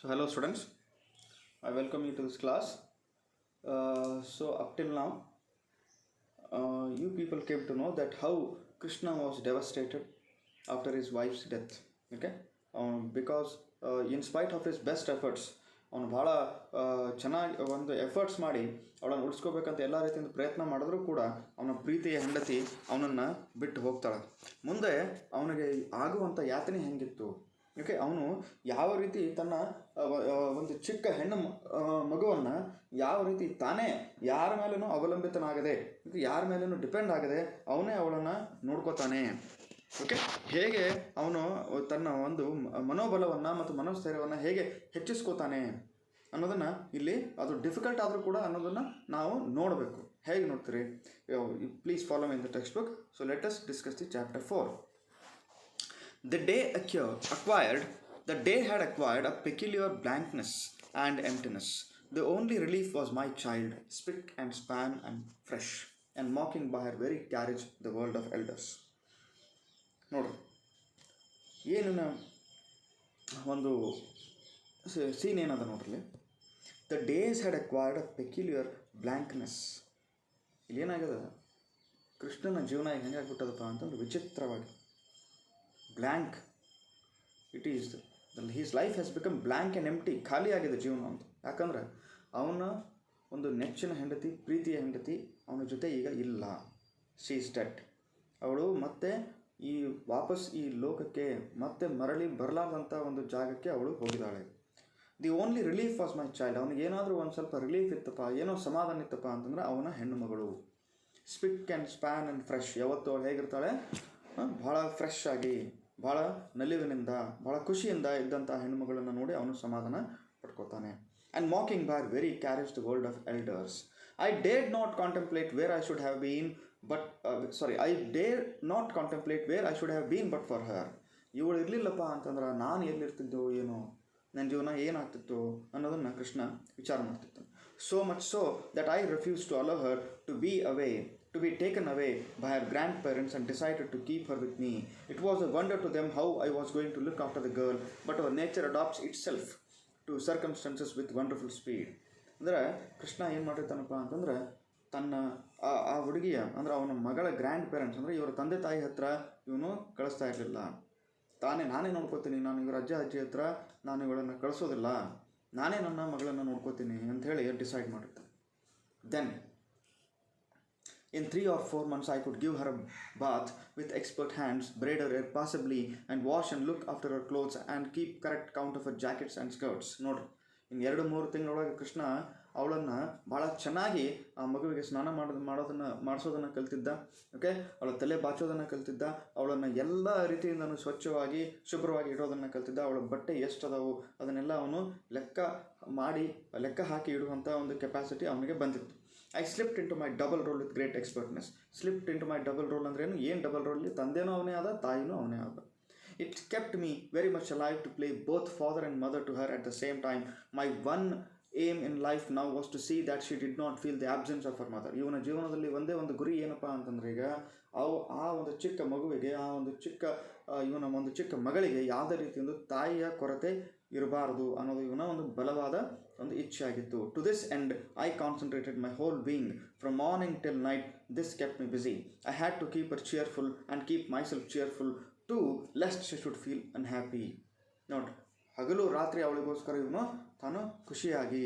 So hello students, I welcome you to this class. So up till now, you people came to know that how Krishna was devastated after his wife's death. Okay, because in spite of his best efforts, ಅವನು ಭಾಳ ಚೆನ್ನಾಗಿ ಒಂದು efforts ಮಾಡಿ ಅವಳನ್ನು ಉಳಿಸ್ಕೋಬೇಕಂತ ಎಲ್ಲ ರೀತಿಯಿಂದ ಪ್ರಯತ್ನ ಮಾಡಿದ್ರೂ ಕೂಡ ಅವನ ಪ್ರೀತಿಯ ಹೆಂಡತಿ ಅವನನ್ನು ಬಿಟ್ಟು ಹೋಗ್ತಾಳೆ. ಮುಂದೆ ಅವನಿಗೆ ಆಗುವಂಥ ಯಾತನೆ ಹೆಂಗಿತ್ತು? ಓಕೆ, ಅವನು ಯಾವ ರೀತಿ ತನ್ನ ಒಂದು ಚಿಕ್ಕ ಹೆಣ್ಣು ಮಗುವನ್ನು ಯಾವ ರೀತಿ ತಾನೇ ಯಾರ ಮೇಲೂ ಅವಲಂಬಿತನಾಗದೆ, ಯಾರ ಮೇಲೂ ಡಿಪೆಂಡ್ ಆಗದೆ ಅವನೇ ಅವಳನ್ನು ನೋಡ್ಕೋತಾನೆ. ಓಕೆ, ಹೇಗೆ ಅವನು ತನ್ನ ಒಂದು ಮನೋಬಲವನ್ನು ಮತ್ತು ಮನೋಸ್ಥೈರ್ಯವನ್ನು ಹೇಗೆ ಹೆಚ್ಚಿಸ್ಕೋತಾನೆ ಅನ್ನೋದನ್ನು ಇಲ್ಲಿ ಅದು ಡಿಫಿಕಲ್ಟ್ ಆದರೂ ಕೂಡ ಅನ್ನೋದನ್ನು ನಾವು ನೋಡಬೇಕು. ಹೇಗೆ ನೋಡ್ತೀರಿ? Please follow in the text book. So let us discuss the chapter 4. The day had acquired a peculiar blankness and emptiness. The only relief was my child, spick and span and fresh, and mocking by her very carriage the world of elders. ನೋಡ್ರಿ, ಏನ ಒಂದು scene ಏನದ ನೋಡ್ರಿ. The days had acquired a peculiar blankness. ಇಲ್ಲಿ ಏನಾಗ್ಯದ, ಕೃಷ್ಣನ ಜೀವನ ಹೆಂಗಾಗ್ಬಿಟ್ಟದಪ್ಪ ಅಂತಂದ್ರೆ ವಿಚಿತ್ರವಾಗಿ blank. It is his life has become blank and empty. ಖಾಲಿ ಆಗಿದೆ ಜೀವನ ಅಂತ. ಯಾಕಂದ್ರೆ ಅವನ ಒಂದು ನೆಚ್ಚಿನ ಹೆಂಡತಿ, ಪ್ರೀತಿಯ ಹೆಂಡತಿ ಅವನ ಜೊತೆ ಈಗ ಇಲ್ಲ. She is dead. ಅವಳು ಮತ್ತೆ ಈ ವಾಪಸ್ ಈ ಲೋಕಕ್ಕೆ ಮತ್ತೆ ಮರಳಿ ಬರಲಾರ್ದಂಥ ಒಂದು ಜಾಗಕ್ಕೆ ಅವಳು ಹೋಗಿದ್ದಾಳೆ. The only relief was my child. ಅವನಿಗೇನಾದರೂ ಒಂದು ಸ್ವಲ್ಪ ರಿಲೀಫ್ ಇತ್ತಪ್ಪ, ಏನೋ ಸಮಾಧಾನ ಇತ್ತಪ್ಪ ಅಂತಂದ್ರೆ ಅವನ ಹೆಣ್ಣು ಮಗಳು. Speak and span and fresh. ಯಾವತ್ತು ಅವಳು ಹೇಗಿರ್ತಾಳೆ, ಭಾಳ ಫ್ರೆಶ್ ಆಗಿ, ಭಾಳ ನಲಿವಿನಿಂದ, ಭಾಳ ಖುಷಿಯಿಂದ ಇದ್ದಂಥ ಹೆಣ್ಣುಮಗಳನ್ನು ನೋಡಿ ಅವನು ಸಮಾಧಾನ ಪಡ್ಕೋತಾನೆ. And mocking by very courage the world of elders. I dared not contemplate where I should have been but for her. ಇವಳು ಇರಲಿಲ್ಲಪ್ಪ ಅಂತಂದ್ರೆ ನಾನು ಎಲ್ಲಿರ್ತಿದ್ದೋ ಏನೋ, ನನ್ನ ಜೀವನ ಏನಾಗ್ತಿತ್ತು ಅನ್ನೋದನ್ನು ಕೃಷ್ಣ ವಿಚಾರ ಮಾಡ್ತಿತ್ತು. So much so that I refused to allow her to be taken away by her grandparents and decided to keep her with me. It was a wonder to them how I was going to look after the girl, but our nature adapts itself to circumstances with wonderful speed. ಅಂದರೆ ಕೃಷ್ಣ ಏನು ಮಾಡಿರ್ತಾನಪ್ಪ ಅಂತಂದ್ರೆ ತನ್ನ ಆ ಹುಡುಗಿಯ ಅಂದ್ರೆ ಅವನ ಮಗಳ grand parents ಅಂದರೆ ಇವರ ತಂದೆ ತಾಯಿ ಹತ್ರ ಇವನು ಕಳಿಸ್ತಾ ಇರಲಿಲ್ಲ. ನಾನೇ ನೋಡ್ಕೋತೀನಿ, ನಾನು ಇವರ ಅಜ್ಜ ಅಜ್ಜಿ ಹತ್ರ ನಾನು ಇವಳನ್ನು ಕಳಿಸೋದಿಲ್ಲ, ನಾನೇ ನನ್ನ ಮಗಳನ್ನು ನೋಡ್ಕೋತೀನಿ ಅಂಥೇಳಿ ಡಿಸೈಡ್ ಮಾಡಿರ್ತಾನೆ. Then in 3 or 4 months I could give her a bath with expert hands, braid her hair passably, and wash and look after her clothes and keep correct count of her jackets and skirts. ನೋಡ್ರಿ, ಇನ್ನು 2-3 ತಿಂಗಳೊಳಗೆ ಕೃಷ್ಣ ಅವಳನ್ನು ಭಾಳ ಚೆನ್ನಾಗಿ ಆ ಮಗುವಿಗೆ ಸ್ನಾನ ಮಾಡಿಸೋದನ್ನು ಕಲ್ತಿದ್ದ. Okay, ಅವಳ ತಲೆ ಬಾಚೋದನ್ನು ಕಲ್ತಿದ್ದ. ಅವಳನ್ನು ಎಲ್ಲ ರೀತಿಯಿಂದನೂ ಸ್ವಚ್ಛವಾಗಿ ಶುಭ್ರವಾಗಿ ಇಡೋದನ್ನು ಕಲ್ತಿದ್ದ. ಅವಳ ಬಟ್ಟೆ ಎಷ್ಟದವು ಅದನ್ನೆಲ್ಲ ಅವನು ಲೆಕ್ಕ ಹಾಕಿ ಇಡುವಂಥ ಒಂದು ಕೆಪಾಸಿಟಿ ಅವನಿಗೆ ಬಂದಿತ್ತು. I slipped into my double role with great expertness. Slipped into my double role ಅಂದ್ರೇನು? ಏನು ಡಬಲ್ ರೋಲ್? ತಂದೆನೂ ಅವನೇ ಆದ, ತಾಯಿನೂ ಅವನೇ ಆದ. It kept me very much alive to play both father and mother to her at the same time. My one aim in life now was to see that she did not feel the absence of her mother. ಇವನ ಜೀವನದಲ್ಲಿ ಒಂದೇ ಒಂದು ಗುರಿ ಏನಪ್ಪ ಅಂತಂದ್ರೆ, ಈಗ ಆ ಒಂದು ಚಿಕ್ಕ ಮಗುವಿಗೆ, ಇವನ ಒಂದು ಚಿಕ್ಕ ಮಗಳಿಗೆ ಯಾವುದೇ ರೀತಿಯೊಂದು ತಾಯಿಯ ಕೊರತೆ ಇರಬಾರದು ಅನ್ನೋದು ಇವನ ಒಂದು ಬಲವಾದ ಒಂದು ಇಚ್ಛೆ ಆಗಿತ್ತು. To this end I concentrated my whole being from morning till night. This kept me busy. I had to keep her cheerful and keep myself cheerful to lest she should feel unhappy. ನೋಡ್ರಿ, ಹಗಲು ರಾತ್ರಿ ಅವಳಿಗೋಸ್ಕರ ಇವನು ತಾನು ಖುಷಿಯಾಗಿ,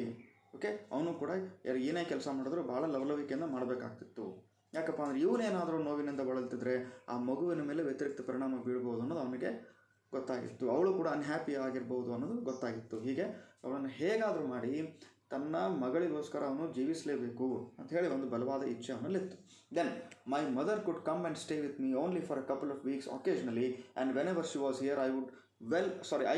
okay, ಅವನು ಕೂಡ ಏನೇ ಕೆಲಸ ಮಾಡಿದ್ರು ಭಾಳ ಲವಲವಿಕೆಯಿಂದ ಮಾಡಬೇಕಾಗ್ತಿತ್ತು. ಯಾಕಪ್ಪ ಅಂದರೆ ಇವನೇನಾದರೂ ನೋವಿನಿಂದ ಬಳಲ್ತಿದ್ರೆ ಆ ಮಗುವಿನ ಮೇಲೆ ವ್ಯತಿರಿಕ್ತ ಪರಿಣಾಮ ಬೀಳ್ಬೋದು ಅನ್ನೋದು ಅವನಿಗೆ ಗೊತ್ತಾಗಿತ್ತು. ಅವಳು ಕೂಡ ಅನ್ಹ್ಯಾಪಿ ಆಗಿರ್ಬೋದು ಅನ್ನೋದು ಗೊತ್ತಾಗಿತ್ತು. ಹೀಗೆ ಅವಳನ್ನು ಹೇಗಾದರೂ ಮಾಡಿ ತನ್ನ ಮಗಳಿಗೋಸ್ಕರ ಅವನು ಜೀವಿಸಲೇಬೇಕು ಅಂತ ಹೇಳಿ ಒಂದು ಬಲವಾದ ಇಚ್ಛೆ ಅವನಲ್ಲಿತ್ತು. Then my mother could come and stay with me only for a couple of weeks occasionally, and whenever she was here I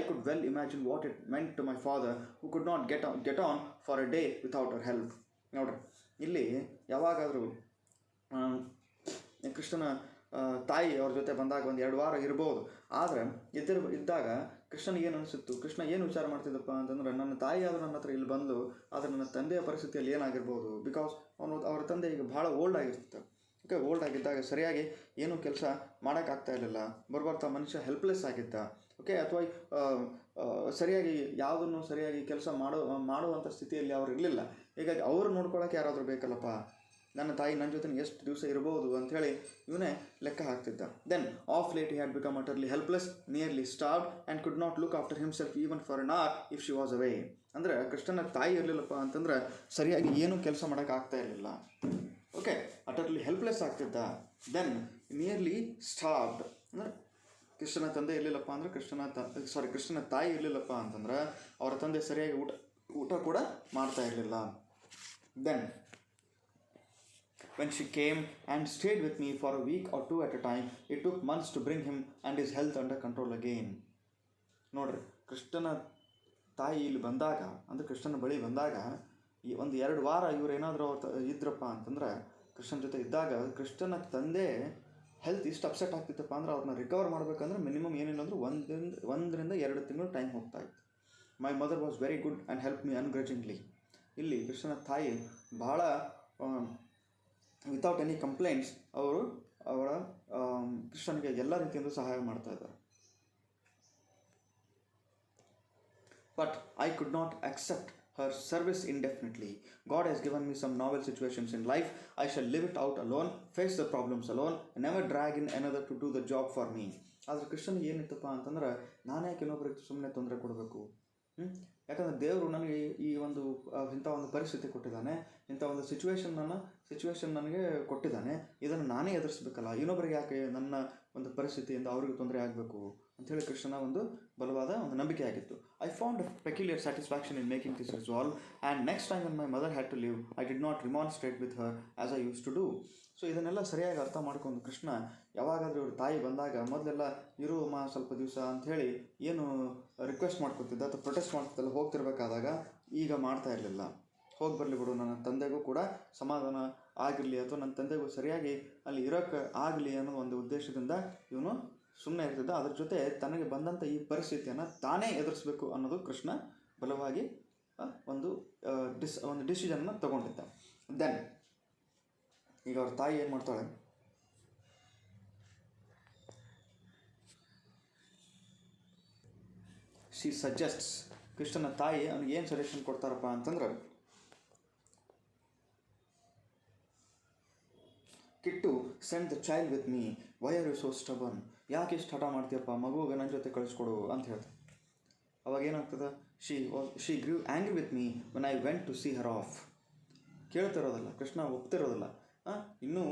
could well imagine what it meant to my father who could not get on for a day without her help. ನೋಡ್ರಿ, ಇಲ್ಲಿ ಯಾವಾಗಾದರೂ ಕೃಷ್ಣನ ತಾಯಿ ಅವ್ರ ಜೊತೆ ಬಂದಾಗ 1-2 ವಾರ ಇರ್ಬೋದು. ಆದರೆ ಇದ್ದಾಗ ಕೃಷ್ಣನಿಗೆ ಏನು ಅನಿಸುತ್ತು, ಕೃಷ್ಣ ಏನು ವಿಚಾರ ಮಾಡ್ತಿದ್ದಪ್ಪ ಅಂತಂದ್ರೆ, ನನ್ನ ತಾಯಿ ಆದರೂ ನನ್ನ ಹತ್ರ ಇಲ್ಲಿ ಬಂದು, ಆದರೆ ನನ್ನ ತಂದೆಯ ಪರಿಸ್ಥಿತಿಯಲ್ಲಿ ಏನಾಗಿರ್ಬೋದು, ಬಿಕಾಸ್ ಅವ್ರ ತಂದೆ ಈಗ ಭಾಳ ಓಲ್ಡ್ ಆಗಿರ್ತಾರೆ. ಓಕೆ, ಓಲ್ಡ್ ಆಗಿದ್ದಾಗ ಸರಿಯಾಗಿ ಏನೂ ಕೆಲಸ ಮಾಡೋಕ್ಕಾಗ್ತಾ ಇರಲಿಲ್ಲ, ಬರ್ಬರ್ತಾ ಮನುಷ್ಯ ಹೆಲ್ಪ್ಲೆಸ್ ಆಗಿದ್ದ. ಓಕೆ, ಅಥವಾ ಸರಿಯಾಗಿ ಯಾವುದನ್ನು ಸರಿಯಾಗಿ ಕೆಲಸ ಮಾಡುವಂಥ ಸ್ಥಿತಿಯಲ್ಲಿ ಅವ್ರು ಇರಲಿಲ್ಲ. ಹೀಗಾಗಿ ಅವ್ರು ನೋಡ್ಕೊಳ್ಳೋಕೆ ಯಾರಾದರೂ ಬೇಕಲ್ಲಪ್ಪ, ನನ್ನ ತಾಯಿ ನನ್ನ ಜೊತೆ ಎಷ್ಟು ದಿವಸ ಇರ್ಬೋದು ಅಂಥೇಳಿ ಇವನೇ ಲೆಕ್ಕ ಹಾಕ್ತಿದ್ದ. Then of late he had become utterly helpless, nearly starved and could not look after himself even for an hour if she was away. ಅಂದರೆ ಕೃಷ್ಣನ ತಾಯಿ ಇರಲಿಲ್ಲಪ್ಪ ಅಂತಂದ್ರೆ ಸರಿಯಾಗಿ ಏನೂ ಕೆಲಸ ಮಾಡೋಕ್ಕಾಗ್ತಾ ಇರಲಿಲ್ಲ. ಓಕೆ, ಅಟರ್ಲಿ ಹೆಲ್ಪ್ಲೆಸ್ ಆಗ್ತಿದ್ದ. ದೆನ್ ನಿಯರ್ಲಿ ಸ್ಟಾರ್ವ್ಡ್ ಅಂದರೆ ಕೃಷ್ಣನ ತಂದೆ ಇರಲಿಲ್ಲಪ್ಪ ಅಂದರೆ ಕೃಷ್ಣನ ತಾಯಿ ಇರಲಿಲ್ಲಪ್ಪ ಅಂತಂದ್ರೆ ಅವರ ತಂದೆ ಸರಿಯಾಗಿ ಊಟ ಕೂಡ ಮಾಡ್ತಾ ಇರಲಿಲ್ಲ. Then when she came and stayed with me for a week or two at a time, it took months to bring him and his health under control again. ನೋಡ್ರಿ, ಕೃಷ್ಣನ ತಾಯಿ ಇಲ್ಲಿ ಬಂದಾಗ ಅಂದರೆ ಕೃಷ್ಣನ ಬಳಿ ಬಂದಾಗ ಈ 1-2 ವಾರ ಇವ್ರು ಏನಾದರೂ ಇದ್ರಪ್ಪ ಅಂತಂದ್ರೆ ಕೃಷ್ಣನ ಜೊತೆ ಇದ್ದಾಗ ಕೃಷ್ಣನ ತಂದೆ ಹೆಲ್ತ್ ಇಷ್ಟು ಅಪ್ಸೆಟ್ ಆಗ್ತಿತ್ತಪ್ಪ ಅಂದ್ರೆ ಅವ್ರನ್ನ ರಿಕವರ್ ಮಾಡಬೇಕಂದ್ರೆ ಮಿನಿಮಮ್ ಏನಿಲ್ಲ ಅಂದರೂ 1-2 ತಿಂಗಳು ಟೈಮ್ ಹೋಗ್ತಾ ಇತ್ತು. My mother was very good and help me ungrudgingly. ಇಲ್ಲಿ ಕೃಷ್ಣನ ತಾಯಿ ಭಾಳ ವಿತೌಟ್ ಎನಿ ಕಂಪ್ಲೇಂಟ್ಸ್ ಅವರ ಕೃಷ್ಣನಿಗೆ ಎಲ್ಲ ರೀತಿಯಿಂದ ಸಹಾಯ ಮಾಡ್ತಾ ಇದ್ದಾರೆ. But I could not accept her service indefinitely. God has given me some novel situations in life. I shall live it out alone, face the problems alone, and never drag in another to do the job for me. ಆದರೆ ಕೃಷ್ಣನಿಗೆ ಏನಿತ್ತಪ್ಪ ಅಂತಂದ್ರೆ ನಾನು ಯಾಕೆ ಇನ್ನೊಬ್ಬರಿಗೆ ಸುಮ್ಮನೆ ತೊಂದರೆ ಕೊಡಬೇಕು? ಯಾಕಂದರೆ ದೇವರು ನನಗೆ ಇಂಥ ಒಂದು ಪರಿಸ್ಥಿತಿ ಕೊಟ್ಟಿದ್ದಾನೆ, ಇಂಥ ಒಂದು ಸಿಚುವೇಶನ್ ನನಗೆ ಕೊಟ್ಟಿದ್ದಾನೆ, ಇದನ್ನು ನಾನೇ ಎದುರಿಸ್ಬೇಕಲ್ಲ, ಇನ್ನೊಬ್ಬರಿಗೆ ಯಾಕೆ ನನ್ನ ಒಂದು ಪರಿಸ್ಥಿತಿಯಿಂದ ಅವ್ರಿಗೆ ತೊಂದರೆ ಆಗಬೇಕು ಅಂಥೇಳಿ ಕೃಷ್ಣನ ಒಂದು ಬಲವಾದ ಒಂದು ನಂಬಿಕೆ ಆಗಿತ್ತು. I found a peculiar satisfaction in making this resolve and next time when my mother had to live, I did not remonstrate with her as I used to do. So ಇದನ್ನೆಲ್ಲ ಸರಿಯಾಗಿ ಅರ್ಥ ಮಾಡ್ಕೊಂಡು ಕೃಷ್ಣ ಯಾವಾಗಾದರೂ ಇವ್ರ ತಾಯಿ ಬಂದಾಗ ಮೊದಲೆಲ್ಲ ಇರುವಮ್ಮ ಸ್ವಲ್ಪ ದಿವಸ ಅಂಥೇಳಿ ಏನು ರಿಕ್ವೆಸ್ಟ್ ಮಾಡ್ಕೊತಿದ್ದ ಅಥವಾ ಪ್ರೊಟೆಸ್ಟ್ ಮಾಡ್ತಿದ್ದಲ್ಲ ಹೋಗ್ತಿರ್ಬೇಕಾದಾಗ ಈಗ ಮಾಡ್ತಾ ಇರಲಿಲ್ಲ. ಹೋಗಿ ಬರಲಿ ಬಿಡು, ನನ್ನ ತಂದೆಗೂ ಕೂಡ ಸಮಾಧಾನ ಆಗಿರಲಿ ಅಥವಾ ನನ್ನ ತಂದೆಗೂ ಸರಿಯಾಗಿ ಅಲ್ಲಿ ಇರೋಕ್ಕೆ ಆಗಲಿ ಅನ್ನೋ ಒಂದು ಉದ್ದೇಶದಿಂದ ಇವನು ಸುಮ್ಮನೆ ಇರ್ತಿದ್ದ. ಅದ್ರ ಜೊತೆ ತನಗೆ ಬಂದಂಥ ಈ ಪರಿಸ್ಥಿತಿಯನ್ನು ತಾನೇ ಎದುರಿಸಬೇಕು ಅನ್ನೋದು ಕೃಷ್ಣ ಬಲವಾಗಿ ಒಂದು ಡಿಸಿಷನ್ನ ತಗೊಂಡಿದ್ದ. ದೆನ್ ಈಗ ಅವ್ರ ತಾಯಿ ಏನು ಮಾಡ್ತಾಳೆ, ಶಿ ಸಜೆಸ್ಟ್ಸ್, ಕೃಷ್ಣನ ತಾಯಿ ಅವ್ನಿಗೆ ಏನು ಸಜೆಷನ್ ಕೊಡ್ತಾರಪ್ಪ ಅಂತಂದ್ರೆ, Kittu send the child with me, why are you so stubborn, ಯಾಕೆ ಇಷ್ಟು ಹಠ ಮಾಡ್ತೀಯಪ್ಪ, ಮಗುಗೆ ನನ್ನ ಜೊತೆ ಕಳಿಸ್ಕೊಡು ಅಂತ ಹೇಳ್ತಾರೆ. ಅವಾಗ ಏನಾಗ್ತದೆ, she grieve angry with me when I went to see her off. ಕೇಳ್ತಿರೋದಲ್ಲ, ಕೃಷ್ಣ ಒಪ್ತಿರೋದಿಲ್ಲ, ಇನ್ನೂ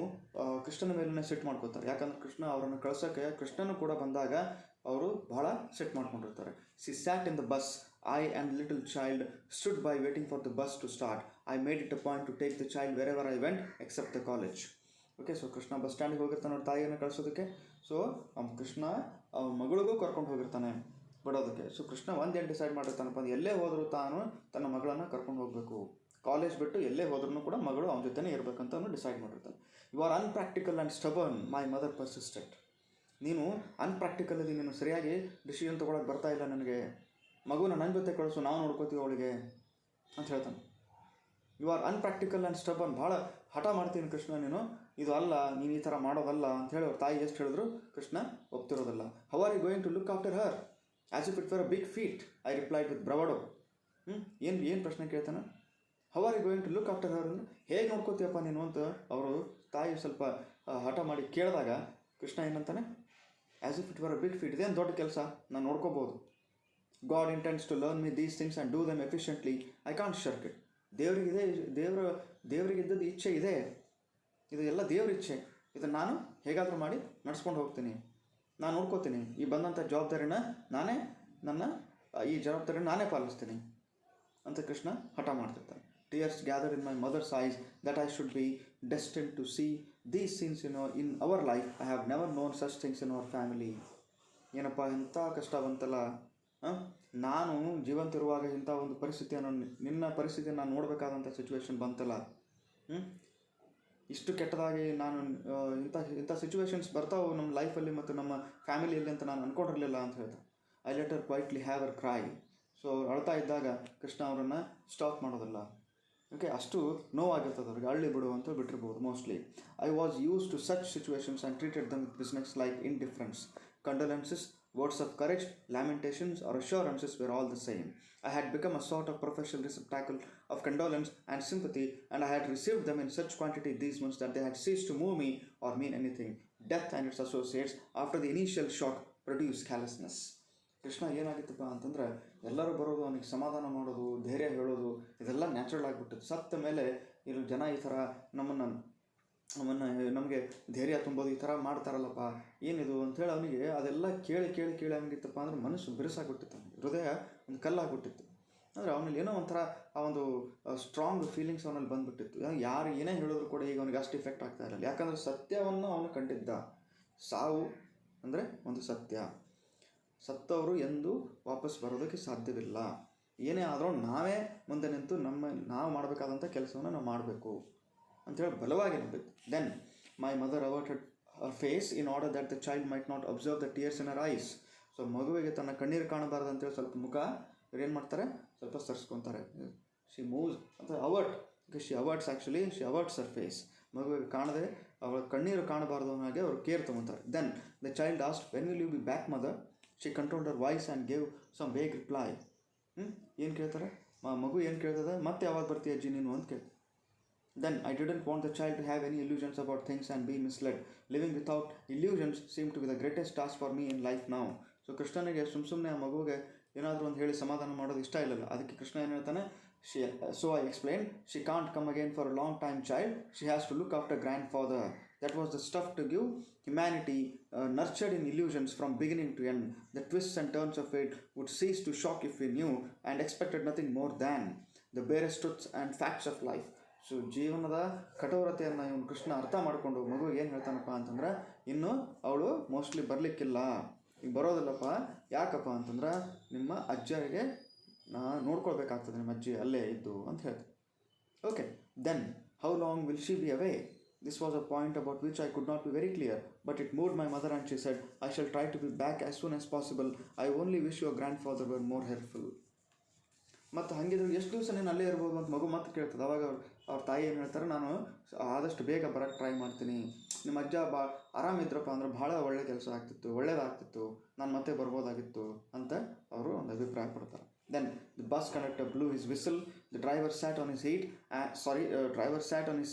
ಕೃಷ್ಣನ ಮೇಲೇ ಸೆಟ್ ಮಾಡ್ಕೋತಾರೆ. ಯಾಕಂದ್ರೆ ಕೃಷ್ಣ ಅವರನ್ನು ಕಳ್ಸೋಕ್ಕೆ ಕೃಷ್ಣನೂ ಕೂಡ ಬಂದಾಗ ಅವರು ಬಹಳ ಸೆಟ್ ಮಾಡ್ಕೊಂಡಿರ್ತಾರೆ. She sat in the bus, I and little child stood by waiting for the bus to start. I made it a point to take the child wherever I went except the college. Okay, so Krishna bus ಸ್ಟ್ಯಾಂಡಿಗೆ ಹೋಗಿರ್ತಾನೆ ಅವ್ರ ತಾಯಿಯನ್ನು ಕಳಿಸೋದಕ್ಕೆ. So Krishna ಮಗಳಿಗೂ ಕರ್ಕೊಂಡು ಹೋಗಿರ್ತಾನೆ ಬಿಡೋದಕ್ಕೆ. So Krishna ಒಂದೇನು decide ಮಾಡಿರ್ತಾನಪ್ಪ, ಎಲ್ಲೇ ಹೋದರೂ ತಾನು ತನ್ನ ಮಗಳನ್ನು ಕರ್ಕೊಂಡು ಹೋಗಬೇಕು, ಕಾಲೇಜ್ ಬಿಟ್ಟು ಎಲ್ಲೇ ಹೋದ್ರೂ ಕೂಡ ಮಗಳು ಅವನ ಜೊತೆನೇ ಇರಬೇಕಂತ ಡಿಸೈಡ್ ಮಾಡಿರ್ತಾನೆ. You are unpractical and stubborn, my mother persisted. ನೀನು ಅನ್ಪ್ರಾಕ್ಟಿಕಲ್ ಆಗಿ ನೀನು ಸರಿಯಾಗಿ ಡಿಸಿಷನ್ ತೊಗೊಳಕ್ಕೆ ಬರ್ತಾ ಇಲ್ಲ ನನಗೆ, ಮಗುನ ನನ್ನ ಜೊತೆ ಕಳಿಸು, ನಾವು ನೋಡ್ಕೋತೀವಿ ಅವಳಿಗೆ ಅಂತ ಹೇಳ್ತಾನೆ. You are unpractical and stubborn, ಭಾಳ ಹಠ ಮಾಡ್ತೀನಿ ಕೃಷ್ಣ ನೀನು, ಇದು ಅಲ್ಲ, ನೀನು ಈ ಥರ ಮಾಡೋದಲ್ಲ ಅಂಥೇಳಿ ಅವ್ರ ತಾಯಿ ಎಷ್ಟು ಹೇಳಿದ್ರು ಕೃಷ್ಣ ಒಪ್ತಿರೋದಲ್ಲ. How are you going to look after her as if it for a big feat, I replied with bravado. ಏನು ಪ್ರಶ್ನೆ ಕೇಳ್ತಾನೆ, ಹೌ are you going to look after ಹರ್, ಹೇಗೆ ನೋಡ್ಕೋತೀಯಪ್ಪ ನೀನು ಅಂತ ಅವರು ತಾಯಿ ಸ್ವಲ್ಪ ಹಠ ಮಾಡಿ ಕೇಳಿದಾಗ ಕೃಷ್ಣ ಏನಂತಾನೆ, as if it for a big feat, ಇದೇನು ದೊಡ್ಡ ಕೆಲಸ, ನಾನು ನೋಡ್ಕೋಬೋದು. God intends to learn me these things and do them efficiently, I can't shirk it. ದೇವರಿಗಿದ್ದದ್ದು ಇಚ್ಛೆ ಇದೆ, ಇದು ಎಲ್ಲ ದೇವ್ರ ಇಚ್ಛೆ, ಇದನ್ನು ನಾನು ಹೇಗಾದರೂ ಮಾಡಿ ನಡ್ಸ್ಕೊಂಡು ಹೋಗ್ತೀನಿ, ನಾನು ನೋಡ್ಕೋತೀನಿ, ಈ ಬಂದಂಥ ಜವಾಬ್ದಾರಿನ ಈ ಜವಾಬ್ದಾರಿನ ನಾನೇ ಪಾಲಿಸ್ತೀನಿ ಅಂತ ಕೃಷ್ಣ ಹಠ ಮಾಡ್ತಿರ್ತಾನೆ. Tears gathered in my mother's eyes that I should be destined to see these scenes in our life. I have never known such things in our family. ಏನಪ್ಪ ಇಂಥ ಕಷ್ಟ ಬಂತಲ್ಲ, ನಾನು ಜೀವಂತಿರುವಾಗ ಇಂಥ ಒಂದು ಪರಿಸ್ಥಿತಿಯನ್ನು, ನಿನ್ನ ಪರಿಸ್ಥಿತಿಯನ್ನು ನಾನು ನೋಡಬೇಕಾದಂಥ ಸಿಚುವೇಶನ್ ಬಂತಲ್ಲ, ಇಷ್ಟು ಕೆಟ್ಟದಾಗಿ ನಾನು ಇಂಥ ಸಿಚುವೇಶನ್ಸ್ ಬರ್ತಾವೆ ನಮ್ಮ ಲೈಫಲ್ಲಿ ಮತ್ತು ನಮ್ಮ ಫ್ಯಾಮಿಲಿಯಲ್ಲಿ ಅಂತ ನಾನು ಅಂದ್ಕೊಂಡಿರಲಿಲ್ಲ ಅಂತ ಹೇಳ್ತಾರೆ. I let her quietly have her cry. So ಅಳ್ತಾ ಇದ್ದಾಗ ಕೃಷ್ಣ ಅವರನ್ನು ಸ್ಟಾಪ್ ಮಾಡೋದಿಲ್ಲ. ಓಕೆ, ಅಷ್ಟು ನೋವಾಗಿರ್ತದೆ ಅವ್ರಿಗೆ, ಹಳ್ಳಿ ಬಿಡು ಅಂತ ಬಿಟ್ಟಿರ್ಬೋದು mostly. I was use to such situations and treated them with business like indifference. Condolences, words of courage, lamentations, or assurances were all the same. I had become a sort of professional receptacle of condolence and sympathy, and I had received them in such quantity these months that they had ceased to move me or mean anything. Death and its associates, after the initial shock, produced callousness. Krishna ಏನಾಗಿತ್ತಪ್ಪ ಅಂತಂದ್ರೆ, ಎಲ್ಲರೂ ಬರೋದು, ಅವನಿಗೆ ಸಮಾಧಾನ ಮಾಡೋದು, ಧೈರ್ಯ ಹೇಳೋದು, ಇದೆಲ್ಲ ನ್ಯಾಚುರಲ್ ಆಗಿಬಿಟ್ಟಿತ್ತು. ಸತ್ತ ಮೇಲೆ ಇಲ್ಲಿ ಜನ ಈ ಥರ ನಮಗೆ ಧೈರ್ಯ ತುಂಬೋದು, ಈ ಥರ ಮಾಡ್ತಾರಲ್ಲಪ್ಪ, ಏನಿದು ಅಂಥೇಳಿ ಅವನಿಗೆ ಅದೆಲ್ಲ ಕೇಳಿ ಕೇಳಿ ಕೇಳಿ ಹಂಗಿತ್ತಪ್ಪ ಅಂದ್ರೆ ಮನಸ್ಸು ಬಿರುಸಾಗ್ಬಿಟ್ಟಿತ್ತು, ಅವನಿಗೆ ಹೃದಯ ಒಂದು ಕಲ್ಲಾಗ್ಬಿಟ್ಟಿತ್ತು. ಅಂದರೆ ಅವನಲ್ಲಿ ಏನೋ ಒಂಥರ ಆ ಒಂದು ಸ್ಟ್ರಾಂಗ್ ಫೀಲಿಂಗ್ಸ್ ಅವನಲ್ಲಿ ಬಂದುಬಿಟ್ಟಿತ್ತು. ಯಾರು ಏನೇ ಹೇಳಿದ್ರು ಕೂಡ ಈಗ ಅವನಿಗೆ ಅಷ್ಟು ಇಫೆಕ್ಟ್ ಆಗ್ತಾ ಇರಲಿಲ್ಲ, ಯಾಕಂದರೆ ಸತ್ಯವನ್ನು ಅವನು ಕಂಡಿದ್ದ. ಸಾವು ಅಂದರೆ ಒಂದು ಸತ್ಯ, ಸತ್ತವರು ಎಂದೂ ವಾಪಸ್ ಬರೋದಕ್ಕೆ ಸಾಧ್ಯವಿಲ್ಲ. ಏನೇ ಆದರೂ ನಾವೇ ಮುಂದೆ ನಿಂತು ನಾವು ಮಾಡಬೇಕಾದಂಥ ಕೆಲಸವನ್ನು ನಾವು ಮಾಡಬೇಕು ಅಂಥೇಳಿ ಬಲವಾಗಿ ನಂಬಿದ್ದು. Then my mother averted her face in order that the child might not observe the tears in her eyes. So ಮಗುವಿಗೆ ತನ್ನ ಕಣ್ಣೀರು ಕಾಣಬಾರ್ದು ಅಂತೇಳಿ ಸ್ವಲ್ಪ ಮುಖ ಇವ್ರು ಏನು ಮಾಡ್ತಾರೆ, ಸ್ವಲ್ಪ ಸರಿಸ್ಕೊತಾರೆ. ಶಿ ಮೂವ್ಸ್ ಅಂತ avert, she averts actually she averts her face. ಮಗುವಿಗೆ ಕಾಣದೆ ಅವಳ ಕಣ್ಣೀರು ಕಾಣಬಾರ್ದು ಹಾಗೆ ಅವ್ರು ಕೇರ್ ತೊಗೊತಾರೆ. Then the child asked, when will you be back mother? She controlled her voice and gave some vague reply. ಏನು ಕೇಳ್ತಾರೆ, ಮಗು ಏನು ಕೇಳ್ತದೆ, ಮತ್ತೆ ಯಾವಾಗ ಬರ್ತೀಯ ಅಜ್ಜಿ ನೀನು ಅಂತ ಕೇಳ್ತಾರೆ. Then I didn't want the child to have any illusions about things and be misled. Living without illusions seemed to be the greatest task for me in life now. So ಕೃಷ್ಣನಿಗೆ ಸುಮ್ಮನೆ ಆ ಮಗುವಿಗೆ ಏನಾದರೂ ಒಂದು ಹೇಳಿ ಸಮಾಧಾನ ಮಾಡೋದು ಇಷ್ಟ ಇಲ್ಲಲ್ಲ. ಅದಕ್ಕೆ ಕೃಷ್ಣ ಏನು ಹೇಳ್ತಾನೆ, so I explained, she can't come again for a long time, child. She has to look after grandfather. That was the stuff to give humanity, nurtured in illusions from beginning to end. The twists and turns of it would cease to shock if we knew and expected nothing more than the barest truths and facts of life. So ಜೀವನದ ಕಠೋರತೆಯನ್ನು ಇವನು ಕೃಷ್ಣ ಅರ್ಥ ಮಾಡಿಕೊಂಡು ಮಗು ಏನು ಹೇಳ್ತಾನಪ್ಪ ಅಂತಂದ್ರೆ, ಇನ್ನು ಅವಳು mostly ಬರಲಿಕ್ಕಿಲ್ಲ, ಈಗ ಬರೋದಿಲ್ಲಪ್ಪ. ಯಾಕಪ್ಪ ಅಂತಂದ್ರೆ ನಿಮ್ಮ ಅಜ್ಜರಿಗೆ ನೋಡ್ಕೊಳ್ಬೇಕಾಗ್ತದೆ, ನಿಮ್ಮ ಅಜ್ಜಿ ಅಲ್ಲೇ ಇದ್ದು ಅಂತ ಹೇಳ್ತಾರೆ. Okay, then how long will she be away? This was a point about which I could not be very clear, but it moved my mother and she said, I shall try to be back as soon as possible. I only wish your grandfather were more helpful. ಮತ್ತು ಹಾಗಿದ್ರೆ ಎಷ್ಟು ದಿವಸ ನೀನು ಅಲ್ಲೇ ಇರ್ಬೋದು ಅಂತ ಮಗು ಮತ್ತೆ ಕೇಳ್ತದೆ. ಅವಾಗ ಅವ್ರ ತಾಯಿ ಏನು ಹೇಳ್ತಾರೆ, ನಾನು ಆದಷ್ಟು ಬೇಗ ಬರೋಕ್ಕೆ ಟ್ರೈ ಮಾಡ್ತೀನಿ, ನಿಮ್ಮ ಅಜ್ಜ ಆರಾಮಿದ್ರಪ್ಪ ಅಂದ್ರೆ ಭಾಳ ಒಳ್ಳೆ ಕೆಲಸ ಆಗ್ತಿತ್ತು, ಒಳ್ಳೇದಾಗ್ತಿತ್ತು, ನಾನು ಮತ್ತೆ ಬರ್ಬೋದಾಗಿತ್ತು ಅಂತ ಅವರು ಒಂದು ಅಭಿಪ್ರಾಯ ಪಡ್ತಾರೆ. Then the bus conductor blew his whistle. The driver sat on his